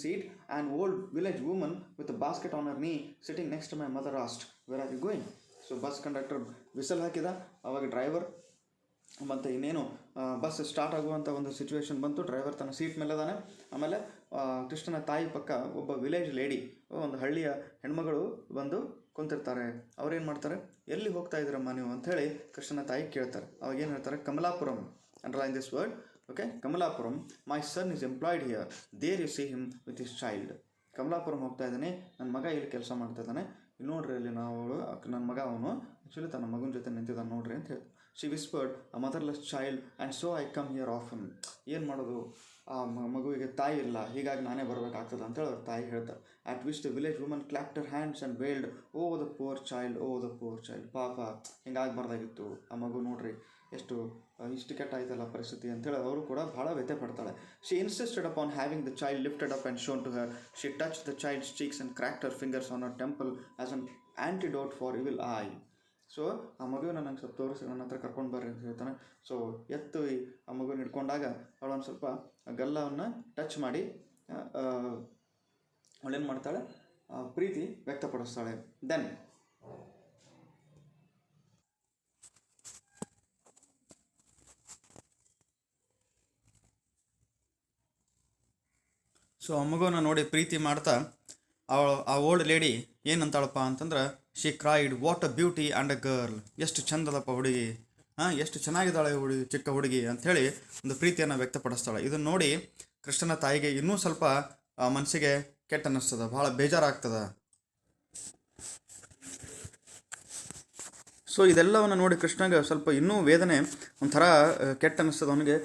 seat. An old village woman with a basket on her knee sitting next to my mother asked, where are you going? So bus conductor whistle ಹಾಕಿದ. ಅವಾಗ driver ಮತ್ತು ಇನ್ನೇನು bus start ಆಗುವಂಥ ಒಂದು situation ಬಂತು. Driver ತನ್ನ seat ಮೇಲೆ ಅದಾನೆ. ಆಮೇಲೆ ಕೃಷ್ಣನ ತಾಯಿ ಪಕ್ಕ ಒಬ್ಬ ವಿಲೇಜ್ ಲೇಡಿ, ಒಂದು ಹಳ್ಳಿಯ ಹೆಣ್ಮಗಳು ಬಂದು ಕುಂತಿರ್ತಾರೆ. ಅವ್ರೇನು ಮಾಡ್ತಾರೆ, ಎಲ್ಲಿ ಹೋಗ್ತಾ ಇದ್ದೀರಮ್ಮ ನೀವು ಅಂಥೇಳಿ ಕೃಷ್ಣನ ತಾಯಿ ಕೇಳ್ತಾರೆ. ಅವಾಗ ಏನು ಹೇಳ್ತಾರೆ, Kamalapuram, underline this word, okay, Kamalapuram, my son is employed here, there you see him with his child. Kamalapuram ಹೋಗ್ತಾ ಇದ್ದಾನೆ, ನನ್ನ ಮಗ ಇಲ್ಲಿ ಕೆಲಸ ಮಾಡ್ತಾ ಇದ್ದಾನೆ, ನೋಡ್ರಿ ಅಲ್ಲಿ ನಾವು ನನ್ನ ಮಗ ಅವನು ಆ್ಯಕ್ಚುಲಿ ತನ್ನ ಮಗನ ಜೊತೆ ನಿಂತಿದ್ದಾನೆ ನೋಡ್ರಿ ಅಂತ ಹೇಳ್ತಾರೆ. She whispered, a motherless child and so I come here often. ಏನು ಮಾಡೋದು, ಆ ಮಗುವಿಗೆ ತಾಯಿ ಇಲ್ಲ, ಹೀಗಾಗಿ ನಾನೇ ಬರಬೇಕಾಗ್ತದೆ ಅಂತೇಳಿ ಅವ್ರ ತಾಯಿ ಹೇಳ್ತಾರೆ. At which the village woman clapped her hands and wailed, oh the poor child, oh the poor child, ಪಾಪ ಹಿಂಗಾಗಬಾರ್ದಾಗಿತ್ತು, ಆ ಮಗು ನೋಡ್ರಿ ಇಷ್ಟು ಕೆಟ್ಟಾಯ್ತಲ್ಲ ಪರಿಸ್ಥಿತಿ ಅಂತೇಳಿ ಅವರು ಕೂಡ ಭಾಳ ವ್ಯಥೆ ಪಡ್ತಾಳೆ. She insisted upon having the child lifted up and shown to her. She touch the child's cheeks and cracked her fingers on her temple as an antidote for evil eye. So ಆ ಮಗುವಿನ ನಂಗೆ ಸ್ವಲ್ಪ ತೋರಿಸಿ ನನ್ನ ಹತ್ರ ಕರ್ಕೊಂಡು ಬರ್ರಿ ಅಂತ ಹೇಳ್ತಾನೆ. ಸೊ ಎತ್ತು ಆ ಮಗುವಿನ ಹಿಡ್ಕೊಂಡಾಗ ಅವಳೊಂದು ಸ್ವಲ್ಪ ಗಲ್ಲವನ್ನು ಟಚ್ ಮಾಡಿ ಅವಳೇನು ಮಾಡ್ತಾಳೆ, ಪ್ರೀತಿ ವ್ಯಕ್ತಪಡಿಸ್ತಾಳೆ. ದೆನ್ ಸೊ ಆ ಮಗುವನ್ನ ನೋಡಿ ಪ್ರೀತಿ ಮಾಡ್ತಾ ಆ ಓಲ್ಡ್ ಲೇಡಿ ಏನಂತಾಳಪ್ಪ ಅಂತಂದ್ರೆ, she cried, what a beauty and a girl, ಎಷ್ಟು ಚಂದದಪ್ಪ ಹುಡುಗಿ, ಎಷ್ಟು ಚೆನ್ನಾಗಿದ್ದಾಳೆ ಚಿಕ್ಕ ಹುಡುಗಿ ಅಂಥೇಳಿ ಒಂದು ಪ್ರೀತಿಯನ್ನು ವ್ಯಕ್ತಪಡಿಸ್ತಾಳೆ. ಇದನ್ನು ನೋಡಿ ಕೃಷ್ಣನ ತಾಯಿಗೆ ಇನ್ನೂ ಸ್ವಲ್ಪ ಮನಸ್ಸಿಗೆ ಕೆಟ್ಟ ಅನ್ನಿಸ್ತದೆ, ಭಾಳ ಬೇಜಾರಾಗ್ತದೆ. ಸೊ ಇದೆಲ್ಲವನ್ನು ನೋಡಿ ಕೃಷ್ಣಗೆ ಸ್ವಲ್ಪ ಇನ್ನೂ ವೇದನೆ ಒಂಥರ ಕೆಟ್ಟ ಅನ್ನಿಸ್ತದೆ. ಅವನಿಗೆ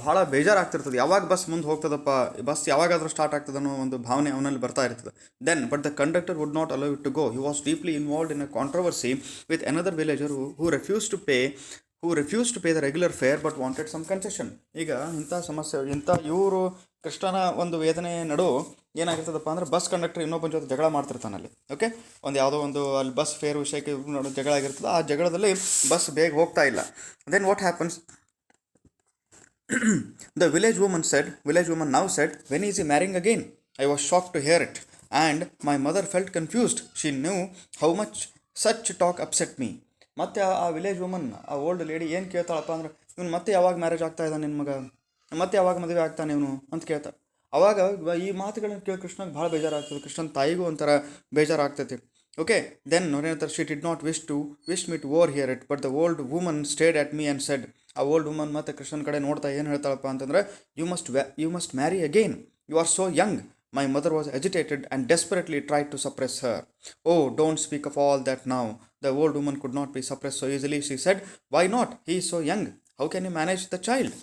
ಭಾಳ ಬೇಜಾರಾಗ್ತಿರ್ತದೆ, ಯಾವಾಗ ಬಸ್ ಮುಂದೆ ಹೋಗ್ತದಪ್ಪ, ಬಸ್ ಯಾವಾಗಾದರೂ ಸ್ಟಾರ್ಟ್ ಆಗ್ತದೆ ಅನ್ನೋ ಒಂದು ಭಾವನೆ ಅವನಲ್ಲಿ ಬರ್ತಾ ಇರ್ತದೆ. Then but the conductor would not allow it to go. He was deeply involved in a controversy with another villager who refuse to pay the regular fare but wanted some concession. ಈಗ ಇಂಥ ಸಮಸ್ಯೆ, ಇವರು ಕೃಷ್ಣನ ಒಂದು ವೇದನೆ ನಡು ಏನಾಗಿರ್ತದಪ್ಪ ಅಂದ್ರೆ bus conductor ಇನ್ನೊಬ್ಬನ ಜೊತೆ ಜಗಳ ಮಾಡ್ತಿರ್ತಾನೆ ಅಲ್ಲಿ. ಓಕೆ, ಒಂದು ಯಾವುದೋ ಒಂದು ಅಲ್ಲಿ ಬಸ್ ಫೇರ್ ವಿಷಯಕ್ಕೆ ನಡು ಜಗಳ ಆಗಿರ್ತದೆ. ಆ ಜಗಳದಲ್ಲಿ ಬಸ್ ಬೇಗ ಹೋಗ್ತಾ ಇಲ್ಲ. Then what happens, the village woman now said, when is he marrying again? I was shocked to hear it, and my mother felt confused. She knew how much such talk upset me. ಮತ್ತೆ ಆ village woman, ಆ old lady ಏನು ಕೇಳ್ತಾಳಪ್ಪ ಅಂದ್ರೆ, ಇವನು ಮತ್ತೆ ಯಾವಾಗ marriage ಆಗ್ತಾ ಇದ್ದಾನೆ ನಿನ್ನ ಮಗ, ಮತ್ತೆ ಯಾವಾಗ ಮದುವೆ ಆಗ್ತಾನೆ ಇವನು ಅಂತ ಕೇಳ್ತಾಳೆ. ಅವಾಗ ಈ ಮಾತುಗಳನ್ನ ಕೇಳಿ ಕೃಷ್ಣಗೆ ಭಾಳ ಬೇಜಾರಾಗ್ತದೆ, ಕೃಷ್ಣನ ತಾಯಿಗೂ ಒಂಥರ ಬೇಜಾರಾಗ್ತೈತಿ. ಓಕೆ, ದೆನ್ ನೋಡೇನಂತಾರೆ, she did not wish me to overhear it, but the old woman stared at me and said. ಆ ಓಲ್ಡ್ ವುಮನ್ ಮತ್ತು ಕೃಷ್ಣನ ಕಡೆ ನೋಡ್ತಾ ಏನು ಹೇಳ್ತಾಳಪ್ಪ ಅಂತಂದರೆ, you must marry again, you are so young. My mother was agitated and desperately tried to suppress her. Oh, don't speak of all that now. The old woman could not be suppressed so easily. She said, why not? He is so young. How can you manage the child?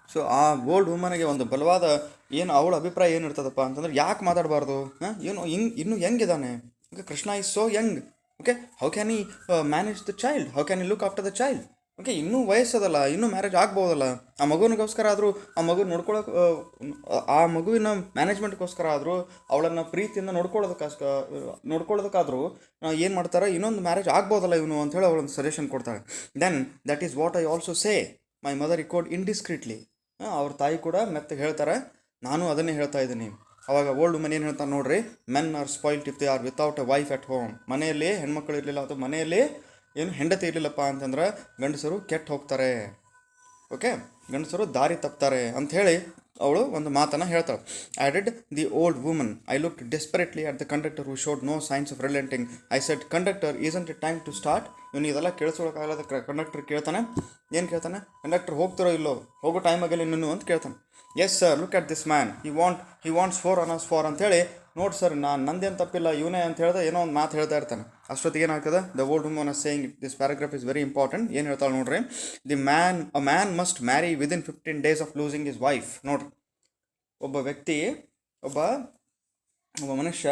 So ಆ old ವುಮನ್ಗೆ ಒಂದು ಬಲವಾದ ಏನು ಅವಳ ಅಭಿಪ್ರಾಯ ಏನಿರ್ತದಪ್ಪ ಅಂತಂದ್ರೆ, ಯಾಕೆ ಮಾತಾಡಬಾರ್ದು, ಏನು ಇನ್ನೂ ಯಂಗಿದ್ದಾನೆ, okay, Krishna is so young. Okay, how can he manage the child, how can he look after the child. Okay, ಇನ್ನೂ ವಯಸ್ಸದಲ್ಲ, ಇನ್ನೂ ಮ್ಯಾರೇಜ್ ಆಗ್ಬೋದಲ್ಲ, ಆ ಮಗುವಿನಗೋಸ್ಕರ ಆದರೂ, ಆ ಮಗು ಆ ಮಗುವಿನ ಮ್ಯಾನೇಜ್ಮೆಂಟ್ಗೋಸ್ಕರ ಆದರೂ, ಅವಳನ್ನು ಪ್ರೀತಿಯಿಂದ ನೋಡ್ಕೊಳ್ಳೋದಕ್ಕಾದರೂ ಏನು ಮಾಡ್ತಾರೆ, ಇನ್ನೊಂದು ಮ್ಯಾರೇಜ್ ಆಗ್ಬೋದಲ್ಲ ಇವನು ಅಂಥೇಳಿ ಅವಳೊಂದು ಸಜೆಷನ್ ಕೊಡ್ತಾಳೆ. Then that is what I also say, my mother remarked indiscreetly. ಅವ್ರ ತಾಯಿ ಕೂಡ ಮೆತ್ತಗೆ ಹೇಳ್ತಾರೆ, ನಾನು ಅದನ್ನೇ ಹೇಳ್ತಾ ಇದ್ದೀನಿ. ಅವಾಗ ಓಲ್ಡ್ ವುಮನ್ ಏನು ಹೇಳ್ತಾನೆ ನೋಡ್ರಿ, men R spoiled if they are without a wife at home. ಮನೆಯಲ್ಲಿ ಹೆಣ್ಮಕ್ಳು ಇರಲಿಲ್ಲ ಅಥವಾ ಮನೆಯಲ್ಲಿ ಏನು ಹೆಂಡತಿ ಇರಲಿಲ್ಲಪ್ಪ ಅಂತಂದ್ರೆ ಗಂಡಸರು ಕೆಟ್ಟು ಹೋಗ್ತಾರೆ. ಓಕೆ, ಗಂಡಸರು ದಾರಿ ತಪ್ತಾರೆ ಅಂಥೇಳಿ ಅವಳು ಒಂದು ಮಾತನ್ನು ಹೇಳ್ತಾಳೆ. Added the old woman, I looked desperately at the conductor who showed no signs of relenting. I said, conductor isn't it time to start. ಇವನು ಇದೆಲ್ಲ ಕೇಳಿಸ್ಕೊಳಕ್ಕಾಗಲ್ಲ. ಕಂಡಕ್ಟರ್ ಕೇಳ್ತಾನೆ, ಏನು ಕೇಳ್ತಾನೆ, ಕಂಡಕ್ಟರ್ ಹೋಗ್ತಿರೋ ಇಲ್ಲೋ, ಹೋಗೋ ಟೈಮ್ ಆಗಲ್ಲ ಇನ್ನೂ ಅಂತ ಕೇಳ್ತಾನೆ. Yes sir, look at this man, he wants 4 ಅನರ್ಸ್ 4 ಅಂತೇಳಿ, ನೋಡಿ ಸರ್, ನಂದೇನು ತಪ್ಪಿಲ್ಲ, ಇವನೇ ಅಂತ ಹೇಳಿದ್ರೆ ಏನೋ ಒಂದು ಮಾತು ಹೇಳ್ತಾ ಇರ್ತಾನೆ. ಅಷ್ಟೊತ್ತಿಗೆ ಏನಾಗ್ತದೆ, the old woman as saying, this paragraph is very important. ಏನು ಹೇಳ್ತಾಳೆ ನೋಡ್ರಿ, a man must marry within 15 days of losing his wife. ನೋಡ್ರಿ, ಒಬ್ಬ ಮನುಷ್ಯ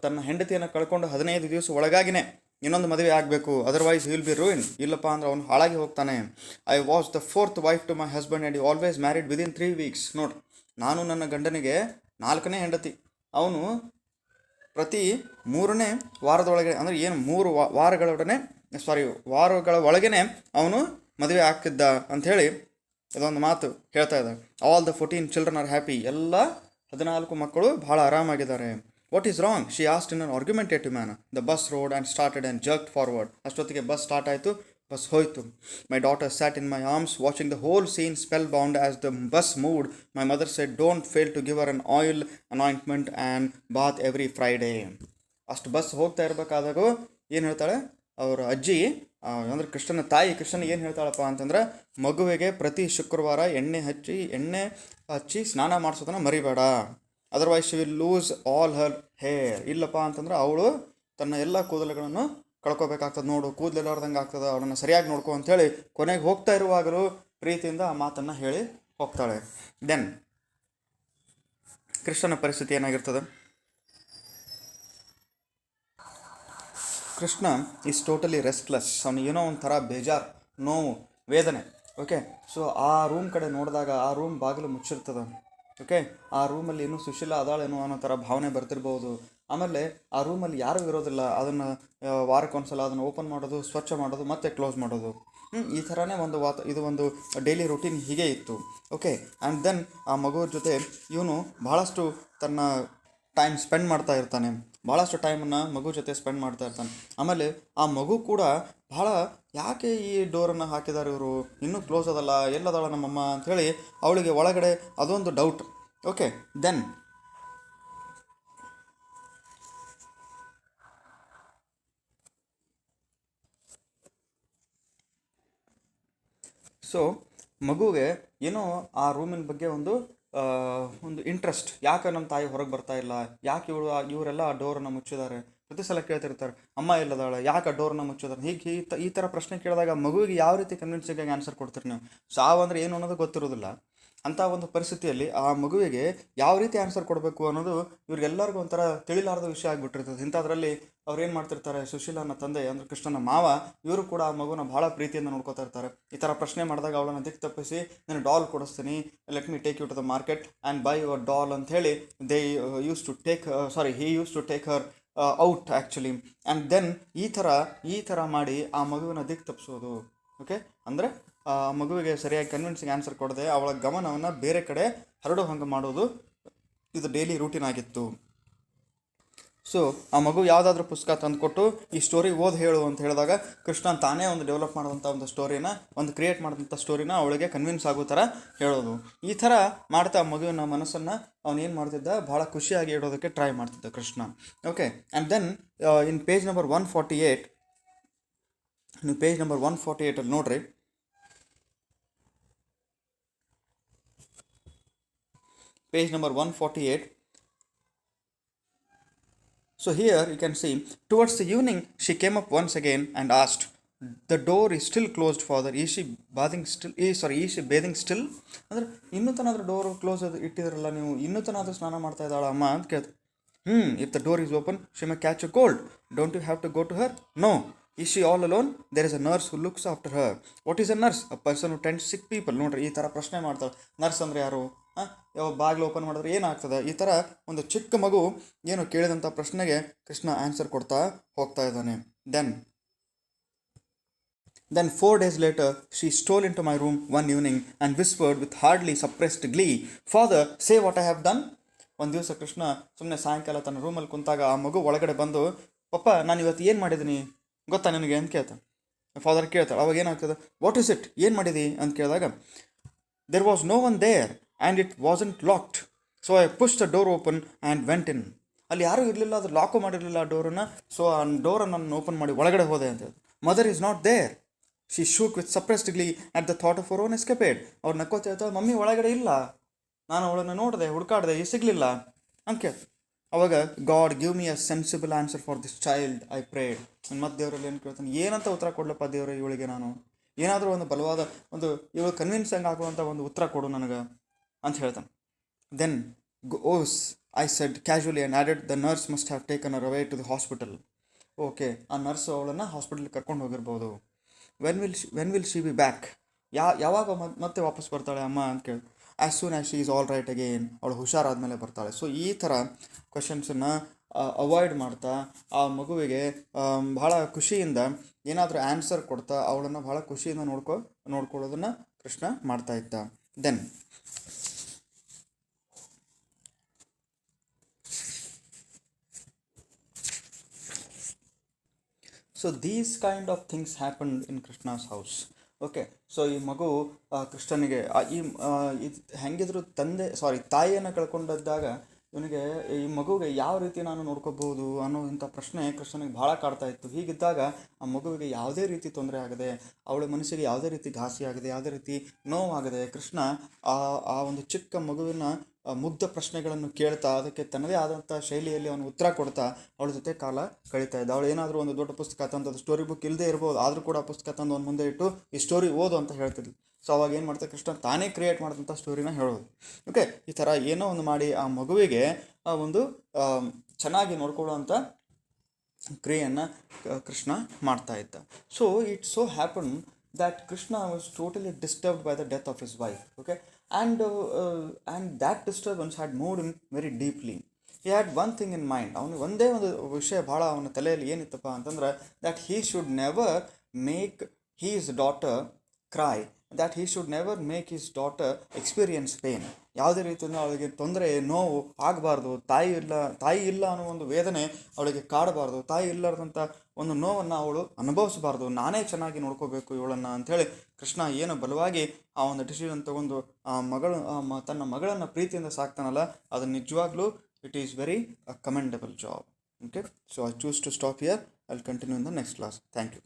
ತನ್ನ ಹೆಂಡತಿಯನ್ನು ಕಳ್ಕೊಂಡು 15 ದಿವಸ ಒಳಗಾಗಿನೇ ಇನ್ನೊಂದು ಮದುವೆ ಆಗಬೇಕು, ಅದರ್ವೈಸ್ ವಿಲ್ ಬಿ ರೂಯಿನ್. ಇಲ್ಲಪ್ಪ ಅಂದ್ರೆ ಅವನು ಹಾಳಾಗಿ ಹೋಗ್ತಾನೆ. I was the 4th wife to my husband and always married within 3 weeks. ನೋಡ್ರಿ, ನಾನು ನನ್ನ ಗಂಡನಿಗೆ 4ನೇ ಹೆಂಡತಿ. ಅವನು ಪ್ರತಿ 3ನೇ ವಾರದೊಳಗೆ, ಅಂದರೆ ಏನು 3 ವಾರಗಳ ಒಳಗೇ ಅವನು ಮದುವೆ ಆಗ್ತಿದ್ದ ಅಂಥೇಳಿ ಇದೊಂದು ಮಾತು ಹೇಳ್ತಾ ಇದ್ದಾರೆ. All the 14 children are happy. ಎಲ್ಲ 14 ಮಕ್ಕಳು ಭಾಳ ಆರಾಮಾಗಿದ್ದಾರೆ. What is wrong, she asked in an argumentative man. The bus roared and started and jerked forward. ಅಷ್ಟೊತ್ತಿಗೆ ಬಸ್ ಸ್ಟಾರ್ಟ್ ಆಯಿತು, ಬಸ್ ಹೋಯಿತು. My daughter sat in my arms watching the whole scene spellbound as the bus moved. My mother said, don't fail to give her an oil anointment and bath every Friday. ಅಷ್ಟು bus ಹೋಗ್ತಾ ಇರಬೇಕಾದಾಗೂ ಏನು ಹೇಳ್ತಾಳೆ ಅವ್ರ ಅಜ್ಜಿ, ಅಂದರೆ ಕೃಷ್ಣನ ತಾಯಿ, ಕೃಷ್ಣನಿಗೆ ಏನು ಹೇಳ್ತಾಳಪ್ಪ ಅಂತಂದ್ರೆ, ಮಗುವಿಗೆ ಪ್ರತಿ ಶುಕ್ರವಾರ ಎಣ್ಣೆ ಹಚ್ಚಿ ಸ್ನಾನ ಮಾಡಿಸೋದನ್ನು ಮರಿಬೇಡ, otherwise she will lose all Har hair. ಇಲ್ಲಪ್ಪ ಅಂತಂದ್ರೆ ಅವಳು ತನ್ನ ಎಲ್ಲ ಕೂದಲುಗಳನ್ನು ಕಳ್ಕೊಬೇಕಾಗ್ತದೆ. ನೋಡು, ಕೂದಲೆಲ್ಲಾರ್ದಂಗೆ ಆಗ್ತದೆ, ಅವಳನ್ನು ಸರಿಯಾಗಿ ನೋಡ್ಕೊ ಅಂಥೇಳಿ ಕೊನೆಗೆ ಹೋಗ್ತಾ ಇರುವಾಗಲೂ ಪ್ರೀತಿಯಿಂದ ಆ ಮಾತನ್ನು ಹೇಳಿ ಹೋಗ್ತಾಳೆ. ದೆನ್ ಕೃಷ್ಣನ ಪರಿಸ್ಥಿತಿ ಏನಾಗಿರ್ತದೆ, ಕೃಷ್ಣ ಈಸ್ ಟೋಟಲಿ ರೆಸ್ಟ್ಲೆಸ್. ಅವನಿಗೆ ಏನೋ ಒಂಥರ ಬೇಜಾರು, ನೋವು, ವೇದನೆ. ಓಕೆ, ಸೊ ಆ ರೂಮ್ ಕಡೆ ನೋಡಿದಾಗ ಆ ರೂಮ್ ಬಾಗಿಲು ಮುಚ್ಚಿರ್ತದೆ. ಓಕೆ, ಆ ರೂಮಲ್ಲಿ ಇನ್ನೂ ಸುಶೀಲ ಅದಾಳೇನೋ ಅನ್ನೋ ಥರ ಭಾವನೆ ಬರ್ತಿರ್ಬೋದು. ಆಮೇಲೆ ಆ ರೂಮಲ್ಲಿ ಯಾರೂ ಇರೋದಿಲ್ಲ, ಅದನ್ನು ವಾರಕ್ಕೊಂದ್ಸಲ ಅದನ್ನು ಓಪನ್ ಮಾಡೋದು, ಸ್ವಚ್ಛ ಮಾಡೋದು, ಮತ್ತೆ ಕ್ಲೋಸ್ ಮಾಡೋದು. ಈ ಥರನೇ ಇದು ಒಂದು ಡೈಲಿ ರೂಟೀನ್ ಹೀಗೆ ಇತ್ತು. ಓಕೆ, ಆ್ಯಂಡ್ ದೆನ್ ಆ ಮಗುವ್ರ ಜೊತೆ ಇವನು ಭಾಳಷ್ಟು ತನ್ನ ಟೈಮ್ ಸ್ಪೆಂಡ್ ಮಾಡ್ತಾ ಇರ್ತಾನೆ, ಭಾಳಷ್ಟು ಟೈಮನ್ನು ಮಗು ಜೊತೆ ಸ್ಪೆಂಡ್ ಮಾಡ್ತಾ ಇರ್ತಾನೆ. ಆಮೇಲೆ ಆ ಮಗು ಕೂಡ ಭಾಳ, ಯಾಕೆ ಈ ಡೋರನ್ನು ಹಾಕಿದ್ದಾರೆ ಇವರು, ಇನ್ನೂ ಕ್ಲೋಸ್ ಅದಲ್ಲ, ಎಲ್ಲದಾಳ ನಮ್ಮಮ್ಮ ಅಂಥೇಳಿ ಅವಳಿಗೆ ಒಳಗಡೆ ಅದೊಂದು ಡೌಟ್. ಓಕೆ, ದೆನ್ ಸೊ ಮಗುವಿಗೆ ಏನೋ ಆ ರೂಮಿನ ಬಗ್ಗೆ ಒಂದು ಇಂಟ್ರೆಸ್ಟ್, ಯಾಕೆ ನಮ್ಮ ತಾಯಿ ಹೊರಗೆ ಬರ್ತಾ ಇಲ್ಲ, ಯಾಕೆ ಇವರೆಲ್ಲ ಆ ಡೋರನ್ನು ಮುಚ್ಚಿದ್ದಾರೆ. ಪ್ರತಿ ಸಲ ಕೇಳ್ತಿರ್ತಾರೆ, ಅಮ್ಮ ಇಲ್ಲದಾಳೆ, ಯಾಕೆ ಆ ಡೋರನ್ನ ಮುಚ್ಚಿದ್ದಾರೆ. ಹೀಗೆ ಈ ಥರ ಪ್ರಶ್ನೆ ಕೇಳಿದಾಗ ಮಗುವಿಗೆ ಯಾವ ರೀತಿ ಕನ್ವಿನ್ಸಿಂಗಾಗಿ ಆನ್ಸರ್ ಕೊಡ್ತೀರಿ ನೀವು. ಸಾವು ಅಂದರೆ ಏನು ಅನ್ನೋದು ಗೊತ್ತಿರೋದಿಲ್ಲ. ಅಂಥ ಒಂದು ಪರಿಸ್ಥಿತಿಯಲ್ಲಿ ಆ ಮಗುವಿಗೆ ಯಾವ ರೀತಿ ಆನ್ಸರ್ ಕೊಡಬೇಕು ಅನ್ನೋದು ಇವ್ರಿಗೆಲ್ಲರಿಗೂ ಒಂಥರ ತಿಳಿಲಾರದ ವಿಷಯ ಆಗಿಬಿಟ್ಟಿರ್ತದೆ. ಇಂಥದ್ರಲ್ಲಿ ಅವ್ರು ಏನು ಮಾಡ್ತಿರ್ತಾರೆ, ಸುಶೀಲನ ತಂದೆ ಅಂದರೆ ಕೃಷ್ಣನ ಮಾವ, ಇವರು ಕೂಡ ಆ ಮಗುನ ಭಾಳ ಪ್ರೀತಿಯಿಂದ ನೋಡ್ಕೋತಾ ಇರ್ತಾರೆ. ಈ ಥರ ಪ್ರಶ್ನೆ ಮಾಡಿದಾಗ ಅವಳನ್ನು ದಿಕ್ಕು ತಪ್ಪಿಸಿ ನಾನು ಡಾಲ್ ಕೊಡಿಸ್ತೀನಿ, let me take you to the market and buy your doll ಅಂತ ಹೇಳಿ he use to take her out actually. And then ಈ ಥರ ಮಾಡಿ ಆ ಮಗುವಿನ ದಿಕ್ಕು ತಪ್ಪಿಸೋದು. ಓಕೆ, ಅಂದರೆ ಆ ಮಗುವಿಗೆ ಸರಿಯಾಗಿ ಕನ್ವಿನ್ಸಿಂಗ್ ಆನ್ಸರ್ ಕೊಡದೆ ಅವಳ ಗಮನವನ್ನು ಬೇರೆ ಕಡೆ ಹರಡೋ ಹಂಗೆ ಮಾಡೋದು ಇದು ಡೈಲಿ ರೂಟೀನ್ ಆಗಿತ್ತು. ಸೊ ಆ ಮಗು ಯಾವುದಾದ್ರೂ ಪುಸ್ತಕ ತಂದುಕೊಟ್ಟು ಈ ಸ್ಟೋರಿ ಓದಿ ಹೇಳು ಅಂತ ಹೇಳಿದಾಗ ಕೃಷ್ಣ ತಾನೇ ಒಂದು ಡೆವಲಪ್ ಮಾಡಿದಂಥ ಒಂದು ಸ್ಟೋರಿನ, ಒಂದು ಕ್ರಿಯೇಟ್ ಮಾಡಿದಂಥ ಸ್ಟೋರಿನ ಅವಳಿಗೆ ಕನ್ವಿನ್ಸ್ ಆಗೋ ಥರ ಹೇಳೋದು. ಈ ಥರ ಮಾಡ್ತಾ ಮಗುವಿನ ಮನಸ್ಸನ್ನು ಅವನೇನು ಮಾಡ್ತಿದ್ದ, ಭಾಳ ಖುಷಿಯಾಗಿ ಇಡೋದಕ್ಕೆ ಟ್ರೈ ಮಾಡ್ತಿದ್ದ Krishna. Okay, and then in page number 148, ನೀವು ಪೇಜ್ ನಂಬರ್ 148 ನೋಡ್ರಿ. Page number 148. So here you can see, towards the evening she came up once again and asked, the door is still closed, father. Is she bathing still? ಅಂದರೆ ಇನ್ನೂ ತನಾದ್ರೂ door close ಇಟ್ಟಿದ್ರಲ್ಲ ನೀವು, ಇನ್ನೂ ತನಾದ್ರೂ ಸ್ನಾನ ಮಾಡ್ತಾ ಇದ್ದಾಳ ಅಮ್ಮ ಅಂತ ಕೇಳ್ತು. If the door is open she may catch a cold. Don't you have to go to her? No. Is she all alone? There is a nurse who looks after her. What is a nurse? A person who tends sick people. ನೋಡ್ರಿ, ಈ ಥರ ಪ್ರಶ್ನೆ ಮಾಡ್ತಾಳೆ. Nurse ಅಂದರೆ ಯಾರು? ಯಾವ ಬಾಗಿಲು open ಮಾಡಿದ್ರೆ ಏನಾಗ್ತದೆ? ಈ ಥರ ಒಂದು ಚಿಕ್ಕ ಮಗು ಏನು ಕೇಳಿದಂಥ ಪ್ರಶ್ನೆಗೆ ಕೃಷ್ಣ ಆನ್ಸರ್ ಕೊಡ್ತಾ ಹೋಗ್ತಾ ಇದ್ದಾನೆ. Then 4 days later she stole into my room one evening and whispered with hardly suppressed glee, Father, say what I have done. ಒಂದು ದಿವಸ ಕೃಷ್ಣ ಸುಮ್ಮನೆ ಸಾಯಂಕಾಲ ತನ್ನ ರೂಮಲ್ಲಿ ಕುಂತಾಗ ಆ ಮಗು ಒಳಗಡೆ ಬಂದು, ಪಪ್ಪ ನಾನು ಇವತ್ತು ಏನು ಮಾಡಿದ್ದೀನಿ ಗೊತ್ತಾ ನನಗೆ ಅಂತ ಕೇಳ್ತಾನೆ. ಫಾದರ್ ಕೇಳ್ತಾಳೆ. ಅವಾಗ ಏನಾಗ್ತದೆ, ವಾಟ್ ಇಸ್ ಇಟ್, ಏನು ಮಾಡಿದಿ ಅಂತ ಕೇಳಿದಾಗ, there was no one there and it wasn't locked, so I pushed the door open and went in. ಅಲ್ಲಿ ಯಾರೂ ಇರಲಿಲ್ಲ, ಅದು ಲಾಕು ಮಾಡಿರಲಿಲ್ಲ ಆ ಡೋರನ್ನು. ಸೊ ಆ ಡೋರನ್ನು ನಾನು ಓಪನ್ ಮಾಡಿ ಒಳಗಡೆ ಹೋದೆ ಅಂತ ಹೇಳಿ. Mother is not there. She shook with suppressed glee at the thought of our own escapade. ಅವ್ರು ನಕ್ಕೋತ ಹೇಳ್ತಾಳೆ, ಮಮ್ಮಿ ಒಳಗಡೆ ಇಲ್ಲ, ನಾನು ಅವಳನ್ನು ನೋಡಿದೆ, ಹುಡುಕಾಡಿದೆ, ಈ ಸಿಗಲಿಲ್ಲ ಅಂತ ಕೇಳಿ. ಅವಾಗ god give me a sensible answer for this child I prayed. ಮತ್ತು ದೇವರಲ್ಲಿ ಏನು ಕೇಳ್ತಾನೆ, ಏನಂತ ಉತ್ತರ ಕೊಡ್ಲಪ್ಪ ದೇವರೇ ಇವಳಿಗೆ, ನಾನು ಏನಾದರೂ ಒಂದು ಬಲವಾದ ಒಂದು ಇವಳು ಕನ್ವಿನ್ಸಿಂಗ್ ಆಗುವಂಥ ಒಂದು ಉತ್ತರ ಕೊಡು ನನಗೆ ಅಂತ ಹೇಳ್ತಾನೆ. Then I said casually and added, the nurse must have taken her away to the hospital. Okay, ಆ ನರ್ಸ್ ಅವಳನ್ನು ಹಾಸ್ಪಿಟಲ್ಗೆ ಕರ್ಕೊಂಡು ಹೋಗಿರ್ಬೋದು. When will she be back, ಯಾವಾಗ ಮತ್ತೆ ವಾಪಸ್ ಬರ್ತಾಳೆ ಅಮ್ಮ ಅಂತ ಕೇಳಿ. As soon as she is all right again, ಅವಳು ಹುಷಾರಾದ್ಮೇಲೆ ಬರ್ತಾಳೆ. ಸೊ ಈ ಥರ ಕ್ವಶನ್ಸನ್ನು ಅವಾಯ್ಡ್ ಮಾಡ್ತಾ ಆ ಮಗುವಿಗೆ ಭಾಳ ಖುಷಿಯಿಂದ ಏನಾದರೂ ಆನ್ಸರ್ ಕೊಡ್ತಾ ಅವಳನ್ನು ಭಾಳ ಖುಷಿಯಿಂದ ನೋಡ್ಕೊಳ್ಳೋದನ್ನು ಕೃಷ್ಣ ಮಾಡ್ತಾ ಇದ್ದ. Then so these kind of things happened in Krishna's house. Okay, so ಈ ಮಗು ಕೃಷ್ಣನಿಗೆ ಹೆಂಗಿದ್ರು ತಾಯಿಯನ್ನು ಕಳ್ಕೊಂಡಿದ್ದಾಗ ಇವನಿಗೆ ಈ ಮಗುವಿಗೆ ಯಾವ ರೀತಿ ನಾನು ನೋಡ್ಕೋಬೋದು ಅನ್ನೋ ಇಂಥ ಪ್ರಶ್ನೆ ಕೃಷ್ಣನಿಗೆ ಭಾಳ ಕಾಡ್ತಾ ಇತ್ತು. ಹೀಗಿದ್ದಾಗ ಆ ಮಗುವಿಗೆ ಯಾವುದೇ ರೀತಿ ತೊಂದರೆ ಆಗದೆ, ಅವಳ ಮನಸ್ಸಿಗೆ ಯಾವುದೇ ರೀತಿ ಘಾಸಿ ಆಗದೆ, ಯಾವುದೇ ರೀತಿ ನೋವಾಗದೆ, ಕೃಷ್ಣ ಆ ಒಂದು ಚಿಕ್ಕ ಮಗುವಿನ ಮುಗ್ಧ ಪ್ರಶ್ನೆಗಳನ್ನು ಕೇಳ್ತಾ ಅದಕ್ಕೆ ತನ್ನದೇ ಆದಂಥ ಶೈಲಿಯಲ್ಲಿ ಅವನು ಉತ್ತರ ಕೊಡ್ತಾ ಅವಳ ಜೊತೆ ಕಾಲ ಕಳೀತಾ ಇದ್ದ. ಅವಳು ಏನಾದರೂ ಒಂದು ದೊಡ್ಡ ಪುಸ್ತಕ ತಂದು, ಅದು ಸ್ಟೋರಿ ಬುಕ್ ಇಲ್ಲದೆ ಇರ್ಬೋದು, ಆದರೂ ಕೂಡ ಪುಸ್ತಕ ತಂದು ಅವ್ನ ಮುಂದೆ ಇಟ್ಟು ಈ ಸ್ಟೋರಿ ಓದು ಅಂತ ಹೇಳ್ತಿದ್ಲು. ಸೊ ಅವಾಗ ಏನು ಮಾಡ್ತಾರೆ, ಕೃಷ್ಣ ತಾನೇ ಕ್ರಿಯೇಟ್ ಮಾಡಿದಂಥ ಸ್ಟೋರಿನ ಹೇಳೋದು. ಓಕೆ, ಈ ಥರ ಏನೋ ಒಂದು ಮಾಡಿ ಆ ಮಗುವಿಗೆ ಒಂದು ಚೆನ್ನಾಗಿ ನೋಡ್ಕೊಳ್ಳೋವಂಥ ಕ್ರಿಯೆಯನ್ನು ಕೃಷ್ಣ ಮಾಡ್ತಾ ಇದ್ದ. So it so happen that Krishna was totally disturbed by the death of his wife. Okay, and that disturbance had moved him very deeply. He had one thing in mind. ಅವನು ಒಂದೇ ಒಂದು ವಿಷಯ ಭಾಳ ಅವನ ತಲೆಯಲ್ಲಿ ಏನಿತ್ತಪ್ಪ ಅಂತಂದ್ರೆ, that he should never make his daughter cry, that he should never make his daughter experience pain. ಯಾವುದೇ ರೀತಿಯಿಂದ ಅವಳಿಗೆ ತೊಂದರೆ, ನೋವು ಆಗಬಾರ್ದು. ತಾಯಿ ಇಲ್ಲ ಅನ್ನೋ ಒಂದು ವೇದನೆ ಅವಳಿಗೆ ಕಾಡಬಾರ್ದು. ತಾಯಿ ಇಲ್ಲಾರ್ದಂಥ ಒಂದು ನೋವನ್ನು ಅವಳು ಅನುಭವಿಸಬಾರ್ದು. ನಾನೇ ಚೆನ್ನಾಗಿ ನೋಡ್ಕೋಬೇಕು ಇವಳನ್ನು ಅಂಥೇಳಿ ಕೃಷ್ಣ ಏನು ಬಲವಾಗಿ ಆ ಒಂದು ಡಿಸಿಷನ್ ತೊಗೊಂಡು ತನ್ನ ಮಗಳನ್ನು ಪ್ರೀತಿಯಿಂದ ಸಾಕ್ತಾನಲ್ಲ, ಅದು ನಿಜವಾಗ್ಲೂ it is very commendable job. Okay, so I choose to stop here. I will continue in the next class. Thank you.